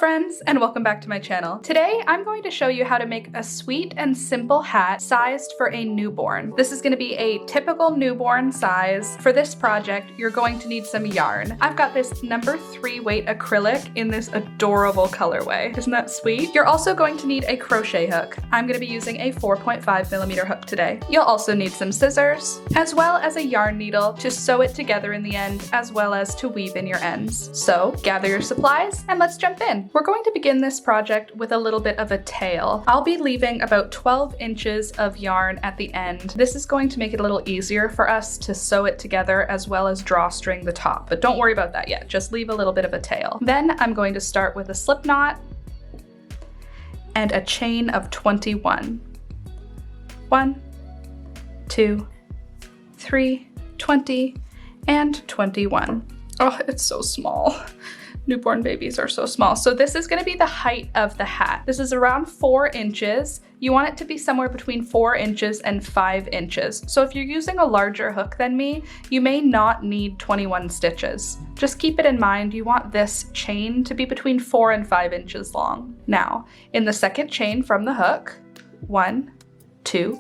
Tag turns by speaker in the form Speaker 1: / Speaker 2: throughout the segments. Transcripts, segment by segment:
Speaker 1: friends, and welcome back to my channel. Today, I'm going to show you how to make a sweet and simple hat sized for a newborn. This is going to be a typical newborn size. For this project, you're going to need some yarn. I've got this number 3 weight acrylic in this adorable colorway. Isn't that sweet? You're also going to need a crochet hook. I'm going to be using a 4.5mm hook today. You'll also need some scissors, as well as a yarn needle to sew it together in the end, as well as to weave in your ends. So gather your supplies and let's jump in. We're going to begin this project with a little bit of a tail. I'll be leaving about 12 inches of yarn at the end. This is going to make it a little easier for us to sew it together as well as drawstring the top, but don't worry about that yet. Just leave a little bit of a tail. Then I'm going to start with a slip knot and a chain of 21. 1, 2, 3, 20, and 21. Oh, it's so small. Newborn babies are so small. So this is going to be the height of the hat. This is around 4 inches. You want it to be somewhere between 4 inches and 5 inches. So if you're using a larger hook than me, you may not need 21 stitches. Just keep it in mind, you want this chain to be between 4 and 5 inches long. Now, in the second chain from the hook, 1, 2,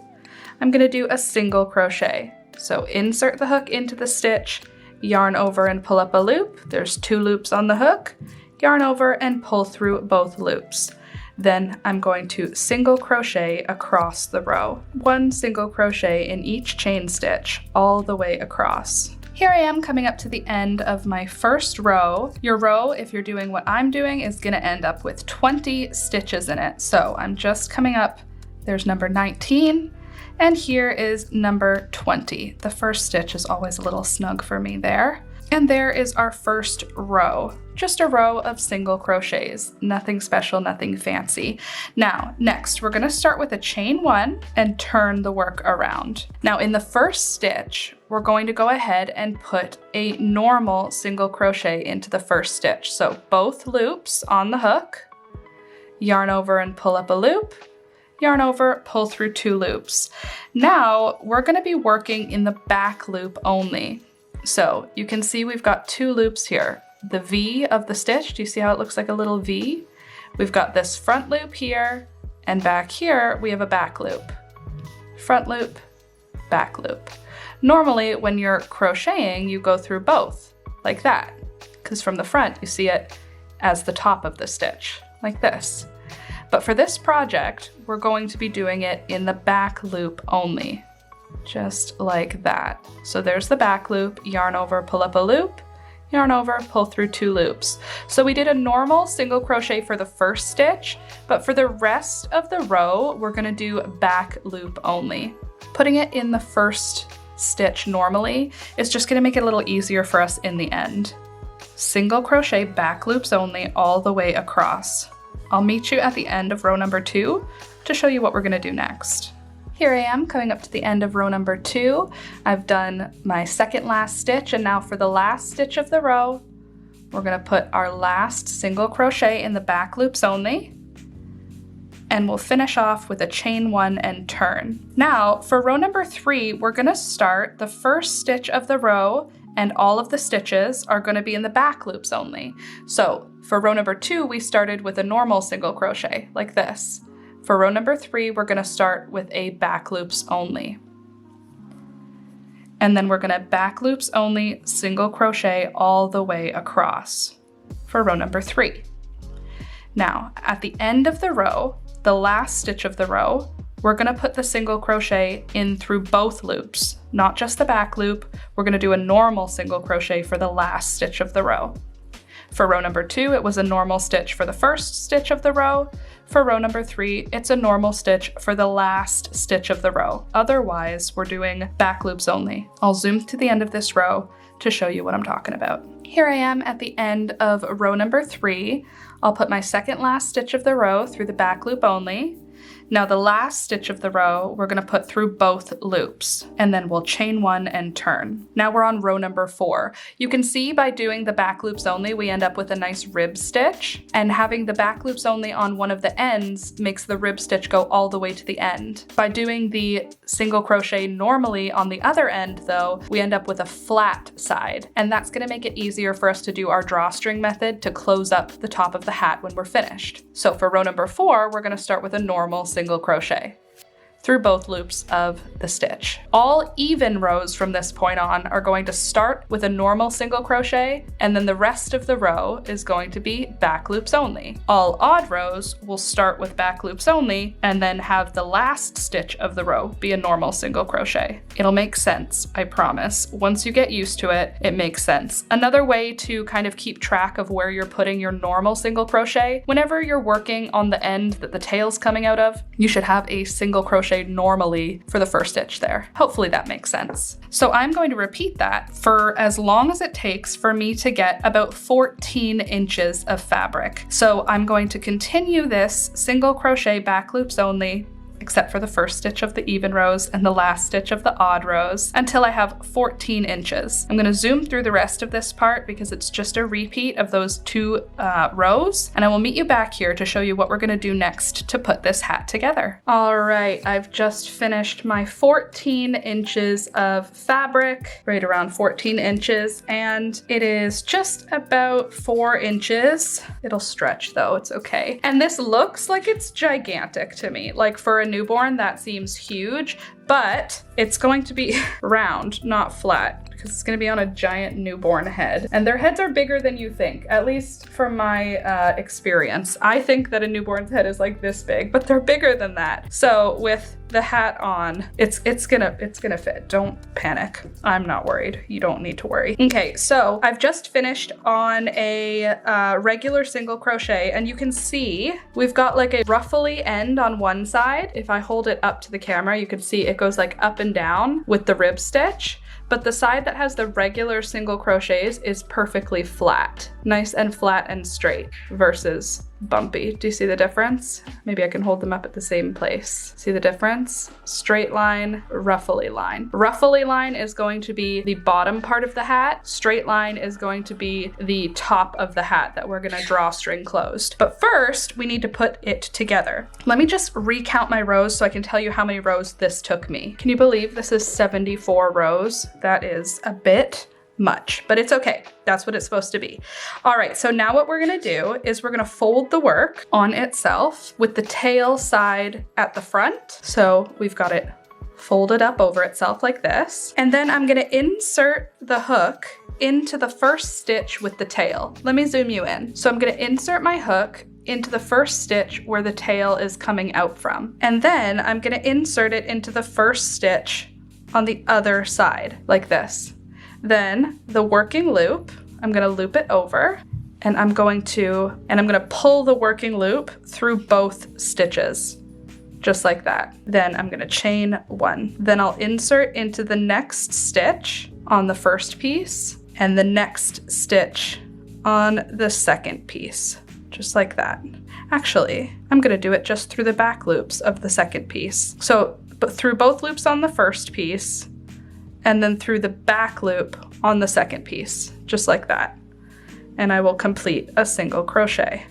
Speaker 1: I'm going to do a single crochet. So insert the hook into the stitch, yarn over and pull up a loop. There's 2 loops on the hook, yarn over and pull through both loops. Then I'm going to single crochet across the row. 1 single crochet in each chain stitch all the way across. Here I am coming up to the end of my first row. Your row, if you're doing what I'm doing, is going to end up with 20 stitches in it. So I'm just coming up, there's number 19. And here is number 20. The first stitch is always a little snug for me there. And there is our first row. Just a row of single crochets. Nothing special, nothing fancy. Now, next, we're gonna start with a chain 1 and turn the work around. Now, in the first stitch, we're going to go ahead and put a normal single crochet into the first stitch. So both loops on the hook, yarn over and pull up a loop, yarn over, pull through 2 loops. Now we're going to be working in the back loop only. So you can see we've got 2 loops here. The V of the stitch, do you see how it looks like a little V? We've got this front loop here, and back here we have a back loop. Front loop, back loop. Normally when you're crocheting, you go through both, like that, because from the front you see it as the top of the stitch, like this. But for this project, we're going to be doing it in the back loop only, just like that. So there's the back loop, yarn over, pull up a loop, yarn over, pull through 2 loops. So we did a normal single crochet for the first stitch, but for the rest of the row, we're gonna do back loop only. Putting it in the first stitch normally is just gonna make it a little easier for us in the end. Single crochet back loops only all the way across. I'll meet you at the end of row number 2 to show you what we're going to do next. Here I am coming up to the end of row number 2. I've done my second last stitch, and now for the last stitch of the row, we're going to put our last single crochet in the back loops only, and we'll finish off with a chain 1 and turn. Now for row number 3, we're going to start the first stitch of the row, and all of the stitches are going to be in the back loops only. So for row number 2, we started with a normal single crochet like this. For row number 3, we're going to start with a back loops only. And then we're going to back loops only single crochet all the way across for row number 3. Now, at the end of the row, the last stitch of the row, we're going to put the single crochet in through both loops, not just the back loop. We're going to do a normal single crochet for the last stitch of the row. For row number 2, it was a normal stitch for the first stitch of the row. For row number 3, it's a normal stitch for the last stitch of the row. Otherwise, we're doing back loops only. I'll zoom to the end of this row to show you what I'm talking about. Here I am at the end of row number 3. I'll put my second last stitch of the row through the back loop only. Now the last stitch of the row, we're gonna put through both loops, and then we'll chain one and turn. Now we're on row number 4. You can see by doing the back loops only, we end up with a nice rib stitch, and having the back loops only on one of the ends makes the rib stitch go all the way to the end. By doing the single crochet normally on the other end though, we end up with a flat side, and that's gonna make it easier for us to do our drawstring method to close up the top of the hat when we're finished. So for row number 4, we're gonna start with a normal single crochet through both loops of the stitch. All even rows from this point on are going to start with a normal single crochet, and then the rest of the row is going to be back loops only. All odd rows will start with back loops only, and then have the last stitch of the row be a normal single crochet. It'll make sense, I promise. Once you get used to it, it makes sense. Another way to kind of keep track of where you're putting your normal single crochet, whenever you're working on the end that the tail's coming out of, you should have a single crochet normally for the first stitch there. Hopefully that makes sense. So I'm going to repeat that for as long as it takes for me to get about 14 inches of fabric. So I'm going to continue this single crochet back loops only, except for the first stitch of the even rows and the last stitch of the odd rows, until I have 14 inches. I'm gonna zoom through the rest of this part because it's just a repeat of those 2 rows, and I will meet you back here to show you what we're gonna do next to put this hat together. All right, I've just finished my 14 inches of fabric, right around 14 inches, and it is just about 4 inches. It'll stretch though, it's okay. And this looks like it's gigantic to me. Like for a newborn, that seems huge, but it's going to be round, not flat, because it's going to be on a giant newborn head. And their heads are bigger than you think, at least from my experience. I think that a newborn's head is like this big, but they're bigger than that. So with the hat on, it's gonna fit. Don't panic. I'm not worried. You don't need to worry. Okay, so I've just finished on a regular single crochet, and you can see we've got like a ruffly end on one side. If I hold it up to the camera, you can see it goes like up and down with the rib stitch. But the side that has the regular single crochets is perfectly flat. Nice and flat and straight versus bumpy. Do you see the difference? Maybe I can hold them up at the same place. See the difference? Straight line, ruffly line. Ruffly line is going to be the bottom part of the hat. Straight line is going to be the top of the hat that we're gonna drawstring closed. But first, we need to put it together. Let me just recount my rows so I can tell you how many rows this took me. Can you believe this is 74 rows? That is a bit much, but it's okay. That's what it's supposed to be. All right, so now what we're gonna do is we're gonna fold the work on itself with the tail side at the front. So we've got it folded up over itself like this. And then I'm gonna insert the hook into the first stitch with the tail. Let me zoom you in. So I'm gonna insert my hook into the first stitch where the tail is coming out from. And then I'm gonna insert it into the first stitch on the other side, like this. Then the working loop, I'm gonna loop it over, and I'm gonna pull the working loop through both stitches, just like that. Then I'm gonna chain one. Then I'll insert into the next stitch on the first piece, and the next stitch on the second piece, just like that. Actually, I'm gonna do it just through the back loops of the second piece. So, but through both loops on the first piece, and then through the back loop on the second piece, just like that. And I will complete a single crochet.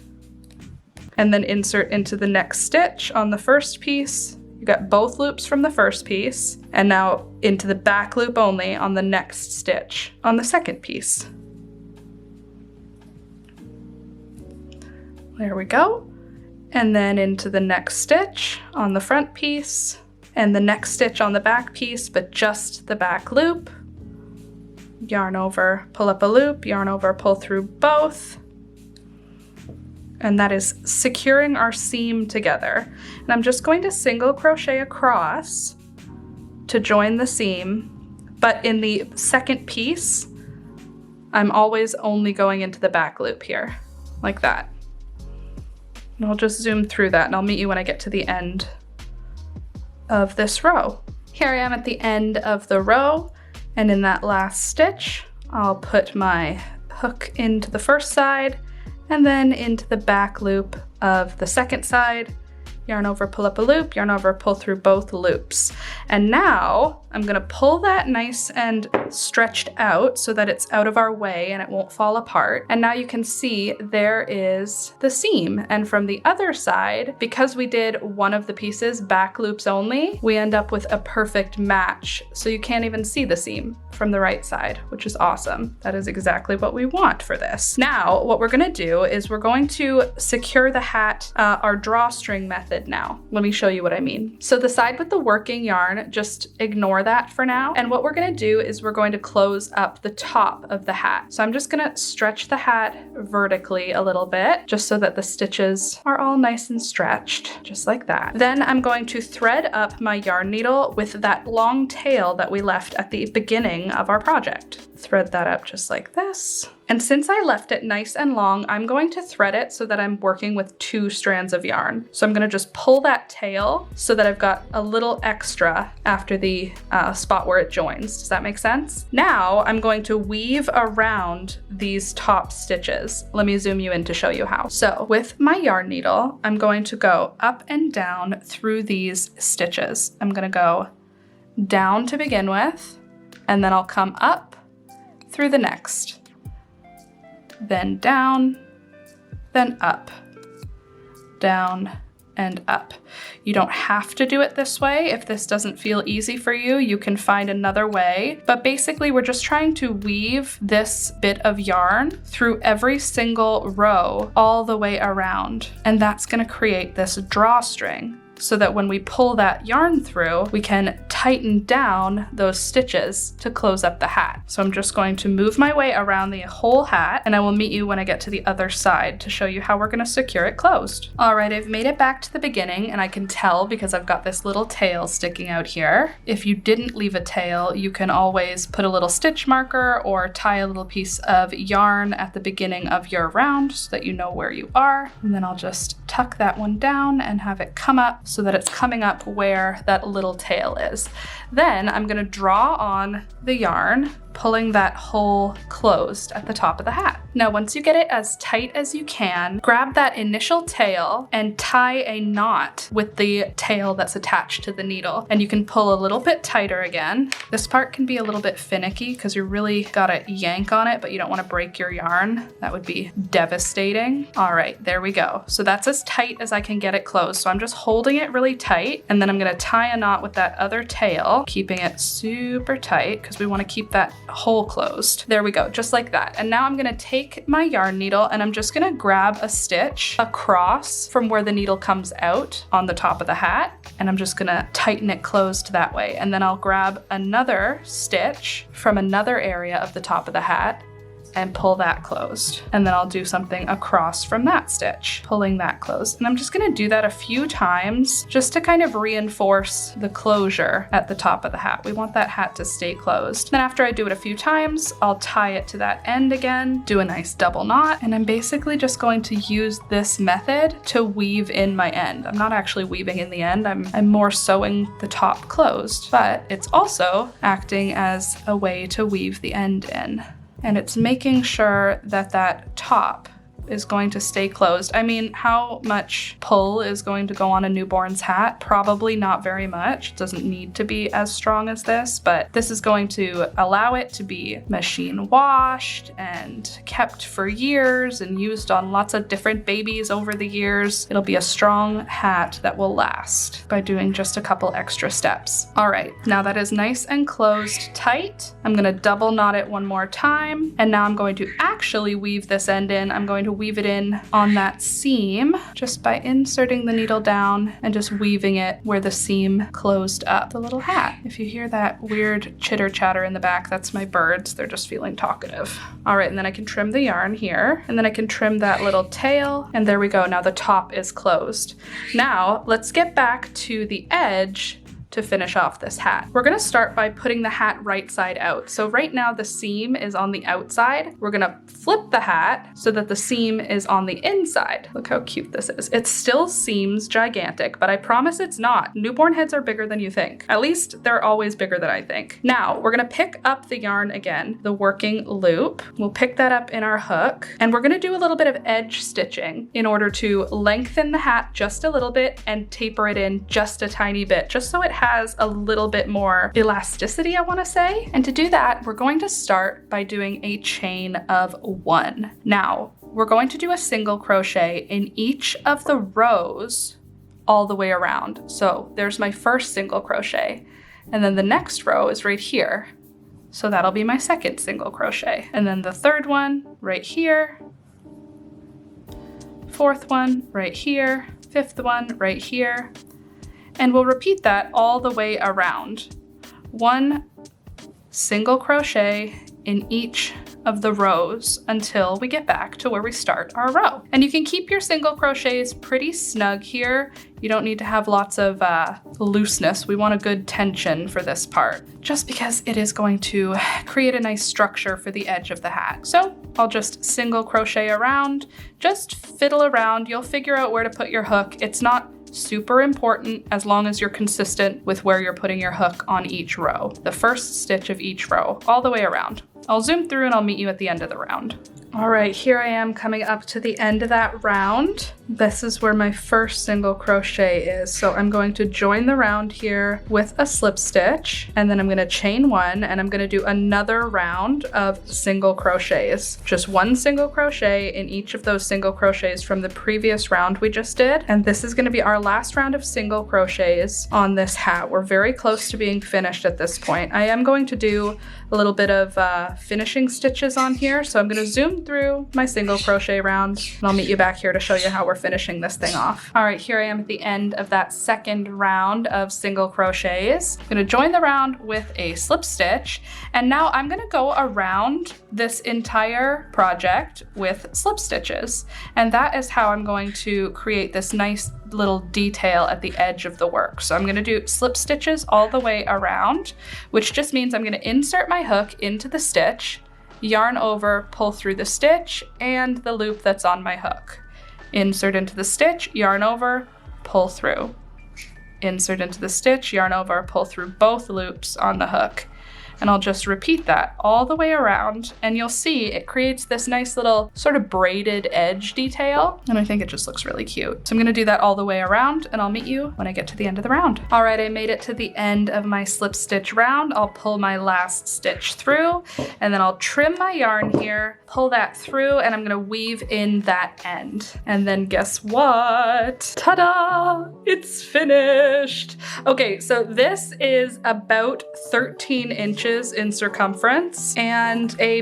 Speaker 1: And then insert into the next stitch on the first piece. You got both loops from the first piece, and now into the back loop only on the next stitch on the second piece. There we go. And then into the next stitch on the front piece, and the next stitch on the back piece, but just the back loop. Yarn over, pull up a loop, yarn over, pull through both. And that is securing our seam together. And I'm just going to single crochet across to join the seam, but in the second piece, I'm always only going into the back loop here, like that. And I'll just zoom through that, and I'll meet you when I get to the end of this row. Here I am at the end of the row, and in that last stitch, I'll put my hook into the first side, and then into the back loop of the second side, yarn over, pull up a loop, yarn over, pull through both loops. And now I'm gonna pull that nice and stretched out so that it's out of our way and it won't fall apart. And now you can see there is the seam. And from the other side, because we did one of the pieces back loops only, we end up with a perfect match. So you can't even see the seam from the right side, which is awesome. That is exactly what we want for this. Now, what we're gonna do is we're going to secure the hat our drawstring method now. Let me show you what I mean. So the side with the working yarn, just ignore that for now. And what we're gonna do is we're going to close up the top of the hat. So I'm just gonna stretch the hat vertically a little bit, just so that the stitches are all nice and stretched, just like that. Then I'm going to thread up my yarn needle with that long tail that we left at the beginning of our project. Thread that up just like this. And since I left it nice and long, I'm going to thread it so that I'm working with 2 strands of yarn. So I'm gonna just pull that tail so that I've got a little extra after the spot where it joins. Does that make sense? Now I'm going to weave around these top stitches. Let me zoom you in to show you how. So with my yarn needle, I'm going to go up and down through these stitches. I'm gonna go down to begin with, and then I'll come up through the next. Then down, then up, down, and up. You don't have to do it this way. If this doesn't feel easy for you, you can find another way. But basically, we're just trying to weave this bit of yarn through every single row all the way around. And that's gonna create this drawstring, so that when we pull that yarn through, we can tighten down those stitches to close up the hat. So I'm just going to move my way around the whole hat, and I will meet you when I get to the other side to show you how we're gonna secure it closed. All right, I've made it back to the beginning, and I can tell because I've got this little tail sticking out here. If you didn't leave a tail, you can always put a little stitch marker or tie a little piece of yarn at the beginning of your round so that you know where you are. And then I'll just tuck that one down and have it come up so that it's coming up where that little tail is. Then I'm gonna draw on the yarn, pulling that hole closed at the top of the hat. Now, once you get it as tight as you can, grab that initial tail and tie a knot with the tail that's attached to the needle. And you can pull a little bit tighter again. This part can be a little bit finicky because you really gotta yank on it, but you don't wanna break your yarn. That would be devastating. All right, there we go. So that's as tight as I can get it closed. So I'm just holding it really tight, and then I'm gonna tie a knot with that other tail, keeping it super tight because we wanna keep that hole closed. There we go, just like that. And now I'm gonna take my yarn needle and I'm just gonna grab a stitch across from where the needle comes out on the top of the hat, and I'm just gonna tighten it closed that way. And then I'll grab another stitch from another area of the top of the hat and pull that closed. And then I'll do something across from that stitch, pulling that closed. And I'm just gonna do that a few times just to kind of reinforce the closure at the top of the hat. We want that hat to stay closed. Then after I do it a few times, I'll tie it to that end again, do a nice double knot, and I'm basically just going to use this method to weave in my end. I'm not actually weaving in the end, I'm more sewing the top closed, but it's also acting as a way to weave the end in. And it's making sure that that top is going to stay closed. I mean, how much pull is going to go on a newborn's hat? Probably not very much. It doesn't need to be as strong as this, but this is going to allow it to be machine washed and kept for years and used on lots of different babies over the years. It'll be a strong hat that will last by doing just a couple extra steps. All right, now that is nice and closed tight. I'm gonna double knot it one more time, and now I'm going to actually weave this end in. I'm going to weave it in on that seam just by inserting the needle down and just weaving it where the seam closed up the little hat. If you hear that weird chitter chatter in the back, that's my birds. They're just feeling talkative. All right, and then I can trim the yarn here, and then I can trim that little tail, and there we go. Now the top is closed. Now let's get back to the edge to finish off this hat. We're gonna start by putting the hat right side out. So right now the seam is on the outside. We're gonna flip the hat so that the seam is on the inside. Look how cute this is. It still seems gigantic, but I promise it's not. Newborn heads are bigger than you think. At least they're always bigger than I think. Now we're gonna pick up the yarn again, the working loop. We'll pick that up in our hook, and we're gonna do a little bit of edge stitching in order to lengthen the hat just a little bit and taper it in just a tiny bit, just so it has a little bit more elasticity, I wanna say. And to do that, we're going to start by doing a chain of 1. Now, we're going to do a single crochet in each of the rows all the way around. So there's my first single crochet, and then the next row is right here. So that'll be my second single crochet. And then the third one right here, fourth one right here, fifth one right here, and we'll repeat that all the way around. 1 single crochet in each of the rows until we get back to where we start our row. And you can keep your single crochets pretty snug here. You don't need to have lots of looseness. We want a good tension for this part, just because it is going to create a nice structure for the edge of the hat. So I'll just single crochet around, just fiddle around. You'll figure out where to put your hook. It's not super important as long as you're consistent with where you're putting your hook on each row. The first stitch of each row, all the way around. I'll zoom through and I'll meet you at the end of the round. All right, here I am coming up to the end of that round. This is where my first single crochet is. So I'm going to join the round here with a slip stitch, and then I'm gonna chain 1, and I'm gonna do another round of single crochets. Just 1 single crochet in each of those single crochets from the previous round we just did. And this is gonna be our last round of single crochets on this hat. We're very close to being finished at this point. I am going to do a little bit of finishing stitches on here. So I'm gonna zoom through my single crochet round, and I'll meet you back here to show you how we're finishing this thing off. All right, here I am at the end of that second round of single crochets. I'm gonna join the round with a slip stitch, and now I'm gonna go around this entire project with slip stitches. And that is how I'm going to create this nice little detail at the edge of the work. So I'm gonna do slip stitches all the way around, which just means I'm gonna insert my hook into the stitch, yarn over, pull through the stitch and the loop that's on my hook. Insert into the stitch, yarn over, pull through. Insert into the stitch, yarn over, pull through both loops on the hook. And I'll just repeat that all the way around, and you'll see it creates this nice little sort of braided edge detail, and I think it just looks really cute. So I'm gonna do that all the way around, and I'll meet you when I get to the end of the round. All right, I made it to the end of my slip stitch round. I'll pull my last stitch through, and then I'll trim my yarn here, pull that through, and I'm gonna weave in that end. And then guess what? Ta-da! It's finished. Okay, so this is about 13 inches in circumference, and a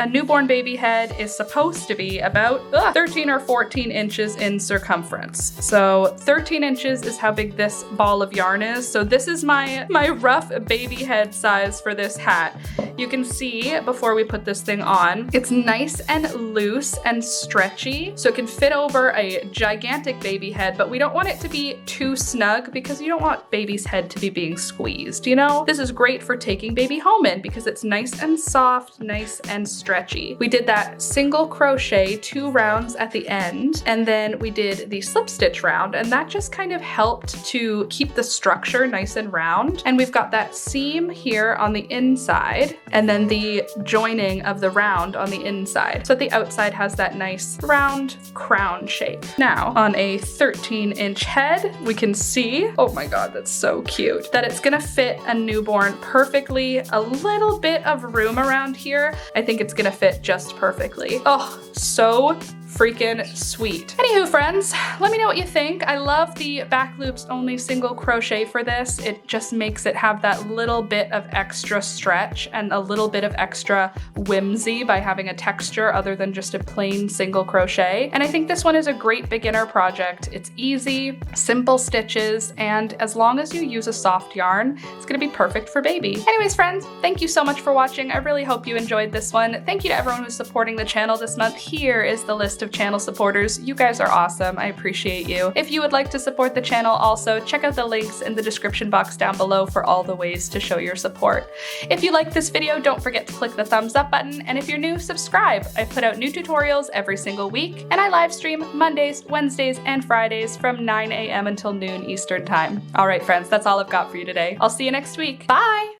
Speaker 1: newborn baby head is supposed to be about 13 or 14 inches in circumference. So 13 inches is how big this ball of yarn is. So this is my rough baby head size for this hat. You can see before we put this thing on, it's nice and loose and stretchy, so it can fit over a gigantic baby head, but we don't want it to be too snug because you don't want baby's head to be being squeezed, you know? This is great for taking baby home in because it's nice and soft, nice and stretchy. We did that single crochet 2 rounds at the end, and then we did the slip stitch round, and that just kind of helped to keep the structure nice and round. And we've got that seam here on the inside, and then the joining of the round on the inside. So the outside has that nice round crown shape. Now, on a 13-inch head, we can see, oh my God, that's so cute, that it's gonna fit a newborn perfectly. A little bit of room around here. I think it's gonna fit just perfectly. Oh, so freaking sweet. Anywho, friends, let me know what you think. I love the back loops only single crochet for this. It just makes it have that little bit of extra stretch and a little bit of extra whimsy by having a texture other than just a plain single crochet. And I think this one is a great beginner project. It's easy, simple stitches, and as long as you use a soft yarn, it's gonna be perfect for baby. Anyways, friends, Thank you so much for watching. I really hope you enjoyed this one. Thank you to everyone who's supporting the channel this month. Here is the list of channel supporters. You guys are awesome. I appreciate you. If you would like to support the channel also, check out the links in the description box down below for all the ways to show your support. If you like this video, don't forget to click the thumbs up button, and if you're new, subscribe. I put out new tutorials every single week, and I live stream Mondays, Wednesdays, and Fridays from 9 a.m. until noon Eastern time. All right, friends, that's all I've got for you today. I'll see you next week. Bye!